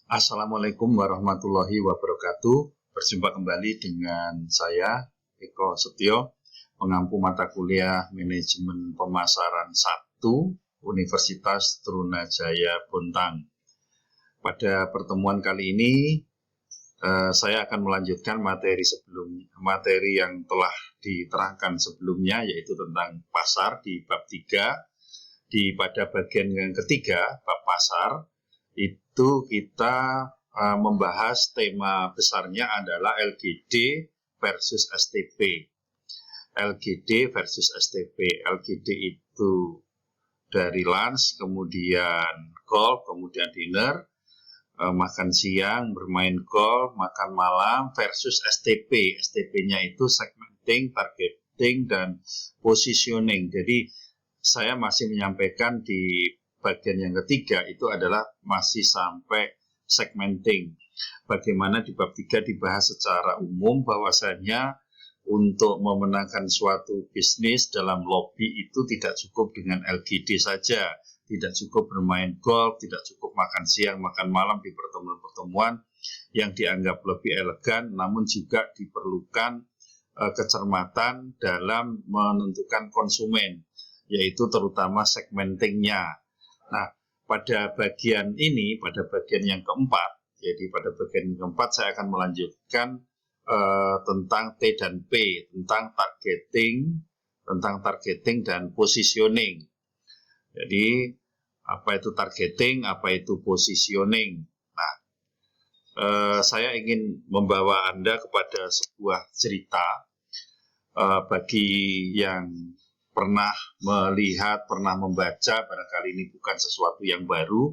Assalamualaikum warahmatullahi wabarakatuh. Berjumpa kembali dengan saya, Eko Setio, pengampu mata kuliah Manajemen Pemasaran 1, Universitas Trunajaya Bontang. Pada pertemuan kali ini, saya akan melanjutkan materi yang telah diterangkan sebelumnya, yaitu tentang pasar di bab 3. Pada bagian yang ketiga, bab pasar, itu kita membahas tema besarnya adalah LGD versus STP. LGD versus STP. LGD itu dari lunch, kemudian golf, kemudian dinner, makan siang, bermain golf, makan malam, versus STP. STP-nya itu segmenting, targeting, dan positioning. Jadi saya masih menyampaikan di bagian yang ketiga itu adalah masih sampai segmenting. Bagaimana di bab 3 dibahas secara umum bahwasanya untuk memenangkan suatu bisnis dalam lobby itu tidak cukup dengan LGD saja, tidak cukup bermain golf, tidak cukup makan siang, makan malam di pertemuan-pertemuan yang dianggap lebih elegan, namun juga diperlukan kecermatan dalam menentukan konsumen, yaitu terutama segmentingnya. Nah, pada bagian ini, pada bagian yang keempat, jadi pada bagian yang keempat saya akan melanjutkan tentang T dan P, tentang targeting dan positioning. Jadi, apa itu targeting, apa itu positioning. Nah, saya ingin membawa Anda kepada sebuah cerita bagi yang pernah melihat, pernah membaca, barangkali ini bukan sesuatu yang baru,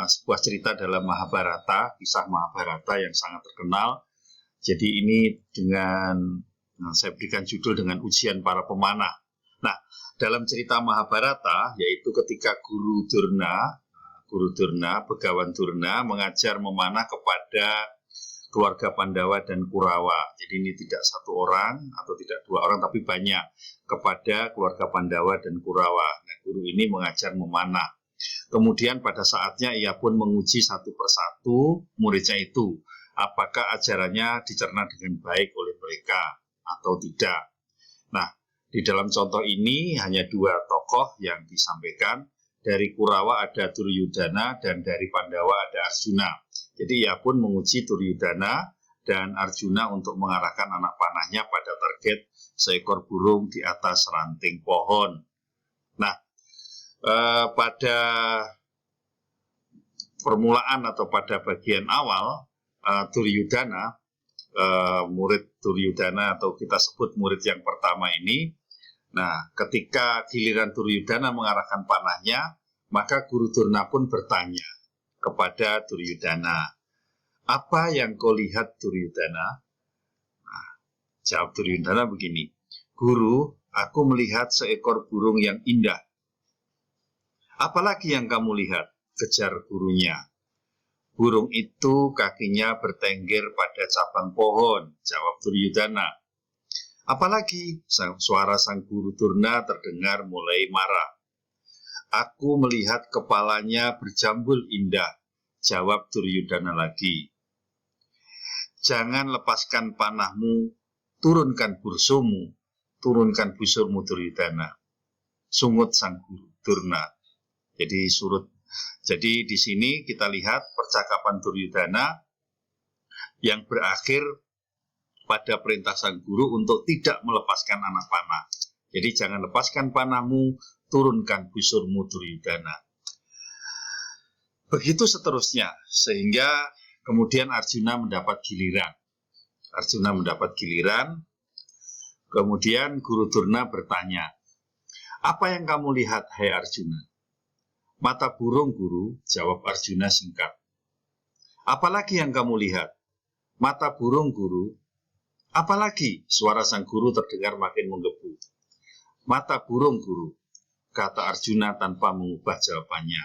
sebuah cerita dalam Mahabharata, kisah Mahabharata yang sangat terkenal. Jadi ini saya berikan judul dengan ujian para pemanah. Nah, dalam cerita Mahabharata, yaitu ketika Guru Durna, Begawan Durna mengajar memanah kepada keluarga Pandawa dan Kurawa. Jadi ini tidak satu orang atau tidak dua orang, tapi banyak, kepada keluarga Pandawa dan Kurawa. Nah, guru ini mengajar memanah. Kemudian pada saatnya ia pun menguji satu persatu muridnya itu, apakah ajarannya dicerna dengan baik oleh mereka atau tidak. Nah, di dalam contoh ini hanya dua tokoh yang disampaikan. Dari Kurawa ada Duryudana dan dari Pandawa ada Arjuna. Jadi ia pun menguji Duryudana dan Arjuna untuk mengarahkan anak panahnya pada target seekor burung di atas ranting pohon. Nah, pada permulaan atau pada bagian awal, Duryudana, murid Duryudana atau kita sebut murid yang pertama ini, nah ketika giliran Duryudana mengarahkan panahnya, maka Guru Durna pun bertanya kepada Duryudana, apa yang kau lihat Duryudana? Nah, jawab Duryudana begini, Guru, aku melihat seekor burung yang indah. Apalagi yang kamu lihat? Kejar gurunya. Burung itu kakinya bertengger pada cabang pohon, jawab Duryudana. Apalagi? Suara sang Guru Durna terdengar mulai marah. Aku melihat kepalanya berjambul indah, jawab Duryudana lagi. Jangan lepaskan panahmu, turunkan busurmu Duryudana. Sungut sang Guru Durna. Jadi di sini kita lihat percakapan Duryudana yang berakhir pada perintah sang guru untuk tidak melepaskan anak panah. Jadi jangan lepaskan panahmu, turunkan busurmu Duryudana. Begitu seterusnya, sehingga kemudian Arjuna mendapat giliran. Kemudian Guru Durna bertanya, apa yang kamu lihat, hai Arjuna? Mata burung, Guru, jawab Arjuna singkat. Apalagi yang kamu lihat? Mata burung, Guru. Apalagi? Suara sang guru terdengar makin menggebu. Mata burung, Guru, kata Arjuna tanpa mengubah jawabannya.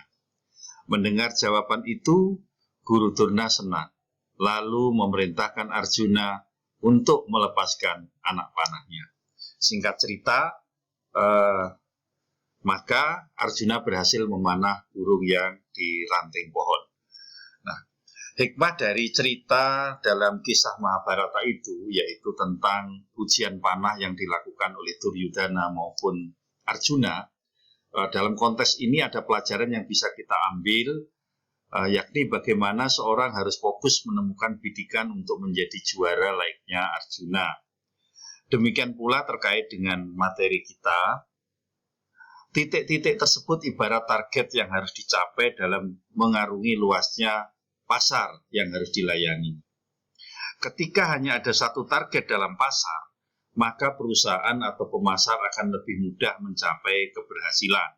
Mendengar jawaban itu, Guru Durna senang, lalu memerintahkan Arjuna untuk melepaskan anak panahnya. Singkat cerita, maka Arjuna berhasil memanah burung yang di ranting pohon. Nah, Hikmah dari cerita dalam kisah Mahabharata itu yaitu tentang ujian panah yang dilakukan oleh Duryudana maupun Arjuna. Dalam konteks ini ada pelajaran yang bisa kita ambil, yakni bagaimana seorang harus fokus menemukan bidikan untuk menjadi juara layaknya Arjuna. Demikian pula terkait dengan materi kita, titik-titik tersebut ibarat target yang harus dicapai dalam mengarungi luasnya pasar yang harus dilayani. Ketika hanya ada satu target dalam pasar, maka perusahaan atau pemasar akan lebih mudah mencapai keberhasilan,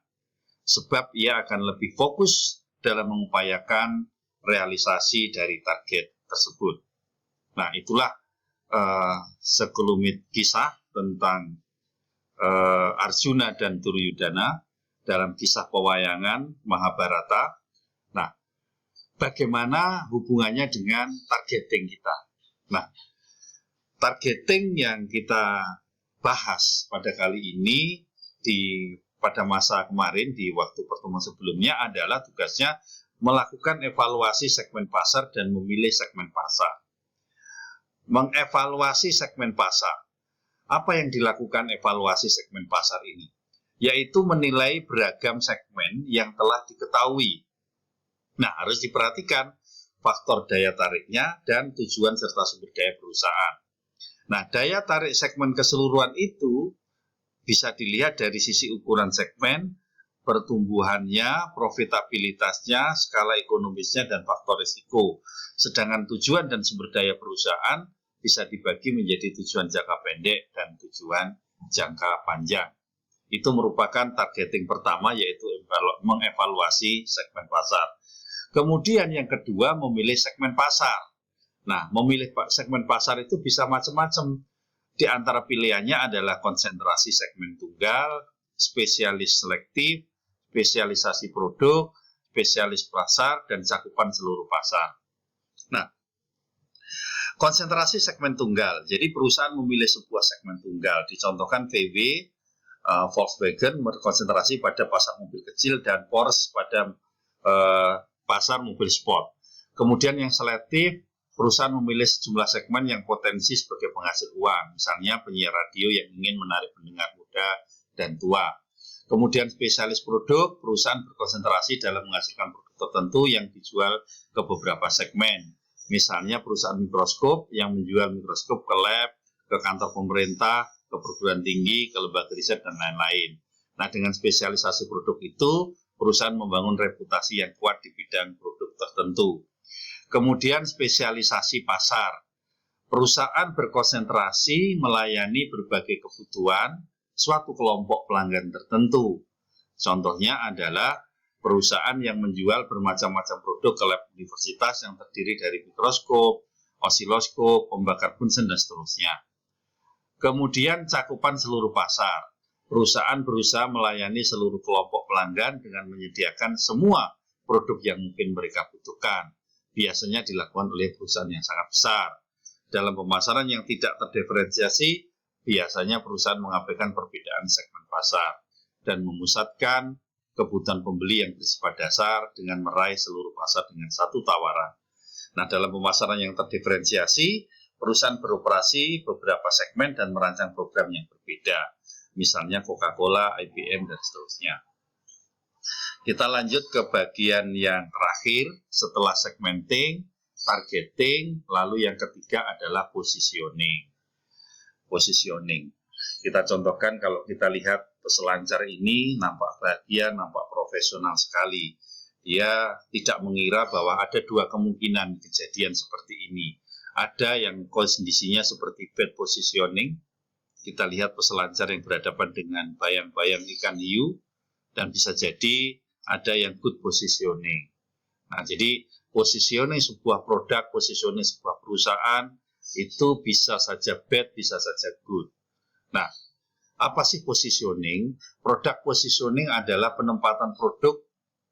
sebab ia akan lebih fokus dalam mengupayakan realisasi dari target tersebut. Nah, itulah sekelumit kisah tentang Arjuna dan Duryudana dalam kisah pewayangan Mahabharata. Nah, bagaimana hubungannya dengan targeting kita? Nah, targeting yang kita bahas pada kali ini pada masa kemarin di waktu pertemuan sebelumnya adalah tugasnya melakukan evaluasi segmen pasar dan memilih segmen pasar. Mengevaluasi segmen pasar. Apa yang dilakukan evaluasi segmen pasar ini? Yaitu menilai beragam segmen yang telah diketahui. Nah, harus diperhatikan faktor daya tariknya dan tujuan serta sumber daya perusahaan. Nah, daya tarik segmen keseluruhan itu bisa dilihat dari sisi ukuran segmen, pertumbuhannya, profitabilitasnya, skala ekonomisnya, dan faktor risiko. Sedangkan tujuan dan sumber daya perusahaan bisa dibagi menjadi tujuan jangka pendek dan tujuan jangka panjang. Itu merupakan targeting pertama, yaitu mengevaluasi segmen pasar. Kemudian yang kedua, memilih segmen pasar. Nah, memilih segmen pasar itu bisa macam-macam. Di antara pilihannya adalah konsentrasi segmen tunggal, spesialis selektif, spesialisasi produk, spesialis pasar, dan cakupan seluruh pasar. Nah, konsentrasi segmen tunggal. Jadi perusahaan memilih sebuah segmen tunggal. Dicontohkan VW, Volkswagen berkonsentrasi pada pasar mobil kecil dan Porsche pada pasar mobil sport. Kemudian yang selektif, perusahaan memilih sejumlah segmen yang potensi sebagai penghasil uang. Misalnya penyiar radio yang ingin menarik pendengar muda dan tua. Kemudian spesialis produk, perusahaan berkonsentrasi dalam menghasilkan produk tertentu yang dijual ke beberapa segmen. Misalnya perusahaan mikroskop yang menjual mikroskop ke lab, ke kantor pemerintah, ke perguruan tinggi, ke lembaga riset, dan lain-lain. Nah, dengan spesialisasi produk itu, perusahaan membangun reputasi yang kuat di bidang produk tertentu. Kemudian spesialisasi pasar. Perusahaan berkonsentrasi melayani berbagai kebutuhan suatu kelompok pelanggan tertentu. Contohnya adalah perusahaan yang menjual bermacam-macam produk ke lab universitas yang terdiri dari mikroskop, osiloskop, pembakar Bunsen, dan seterusnya. Kemudian cakupan seluruh pasar. Perusahaan berusaha melayani seluruh kelompok pelanggan dengan menyediakan semua produk yang mungkin mereka butuhkan. Biasanya dilakukan oleh perusahaan yang sangat besar. Dalam pemasaran yang tidak terdiferensiasi, biasanya perusahaan mengabaikan perbedaan segmen pasar dan memusatkan kebutuhan pembeli yang bersifat dasar dengan meraih seluruh pasar dengan satu tawaran. Nah, dalam pemasaran yang terdiferensiasi, perusahaan beroperasi beberapa segmen dan merancang program yang berbeda. Misalnya Coca-Cola, IBM, dan seterusnya. Kita lanjut ke bagian yang terakhir setelah segmenting, targeting, lalu yang ketiga adalah positioning. Positioning. Kita contohkan kalau kita lihat peselancar ini nampak bahagia, nampak profesional sekali. Dia tidak mengira bahwa ada dua kemungkinan kejadian seperti ini. Ada yang kondisinya seperti bad positioning. Kita lihat peselancar yang berhadapan dengan bayang-bayang ikan hiu, dan bisa jadi ada yang good positioning. Nah, jadi positioning sebuah produk, positioning sebuah perusahaan itu bisa saja bad, bisa saja good. Nah, apa sih positioning? Product positioning adalah penempatan produk,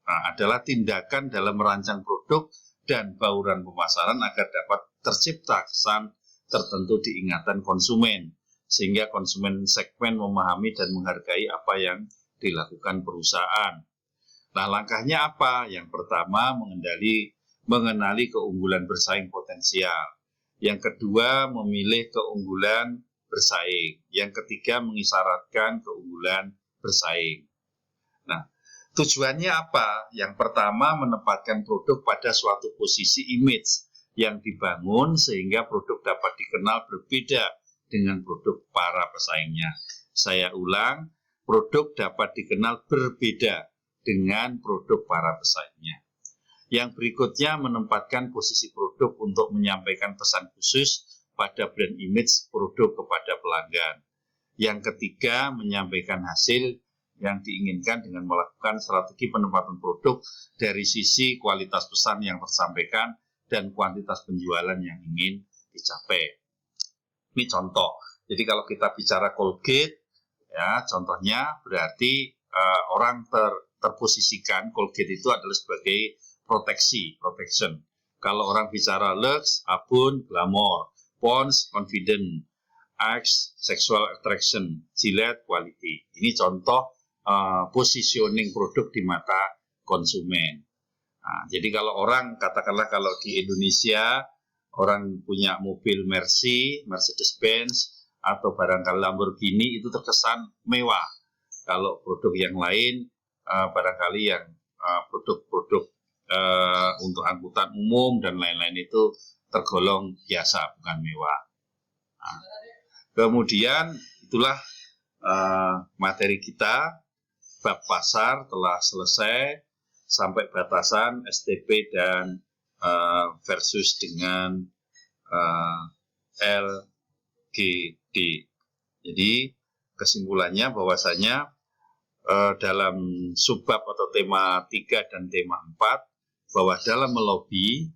adalah tindakan dalam merancang produk dan bauran pemasaran agar dapat tercipta kesan tertentu di ingatan konsumen, sehingga konsumen segmen memahami dan menghargai apa yang dilakukan perusahaan. Nah, langkahnya apa? Yang pertama, mengenali keunggulan bersaing potensial. Yang kedua, memilih keunggulan bersaing. Yang ketiga, mengisyaratkan keunggulan bersaing. Nah, tujuannya apa? Yang pertama, menempatkan produk pada suatu posisi image yang dibangun sehingga produk dapat dikenal berbeda dengan produk para pesaingnya. Saya ulang, produk dapat dikenal berbeda dengan produk para pesaingnya. Yang berikutnya, menempatkan posisi produk untuk menyampaikan pesan khusus pada brand image produk kepada pelanggan. Yang ketiga, menyampaikan hasil yang diinginkan dengan melakukan strategi penempatan produk dari sisi kualitas pesan yang tersampaikan dan kuantitas penjualan yang ingin dicapai. Ini contoh. Jadi kalau kita bicara Colgate, ya contohnya berarti orang terposisikan Colgate itu adalah sebagai protection. Kalau orang bicara Lux, Abun, Glamour, Pond's, Confident, Axe, Sexual Attraction, Gillette, Quality. Ini contoh positioning produk di mata konsumen. Nah, jadi kalau orang, katakanlah kalau di Indonesia, orang punya mobil Mercedes-Benz, atau barangkali Lamborghini, itu terkesan mewah. Kalau produk yang lain, barangkali yang produk-produk untuk angkutan umum dan lain-lain itu tergolong biasa, bukan mewah. Nah, kemudian itulah materi kita, bab pasar telah selesai sampai batasan STP dan versus dengan LGD. Jadi kesimpulannya bahwasanya dalam subbab atau tema 3 dan tema 4 bahwa dalam melobi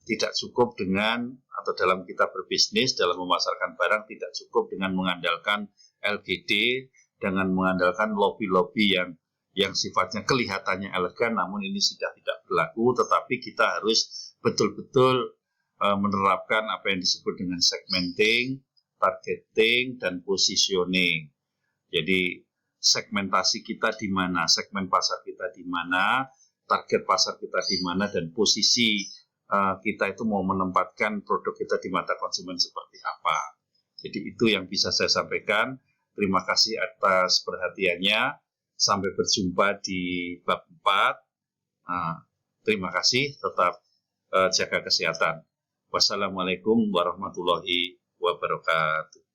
tidak cukup dengan, atau dalam kita berbisnis, dalam memasarkan barang tidak cukup dengan mengandalkan LGD, dengan mengandalkan lobby-lobby yang sifatnya kelihatannya elegan, namun ini sudah tidak berlaku, tetapi kita harus betul-betul menerapkan apa yang disebut dengan segmenting, targeting, dan positioning. Jadi segmentasi kita di mana, segmen pasar kita di mana, target pasar kita di mana, dan posisi kita itu mau menempatkan produk kita di mata konsumen seperti apa. Jadi itu yang bisa saya sampaikan. Terima kasih atas perhatiannya. Sampai berjumpa di bab 4. Terima kasih, tetap jaga kesehatan. Wassalamualaikum warahmatullahi wabarakatuh.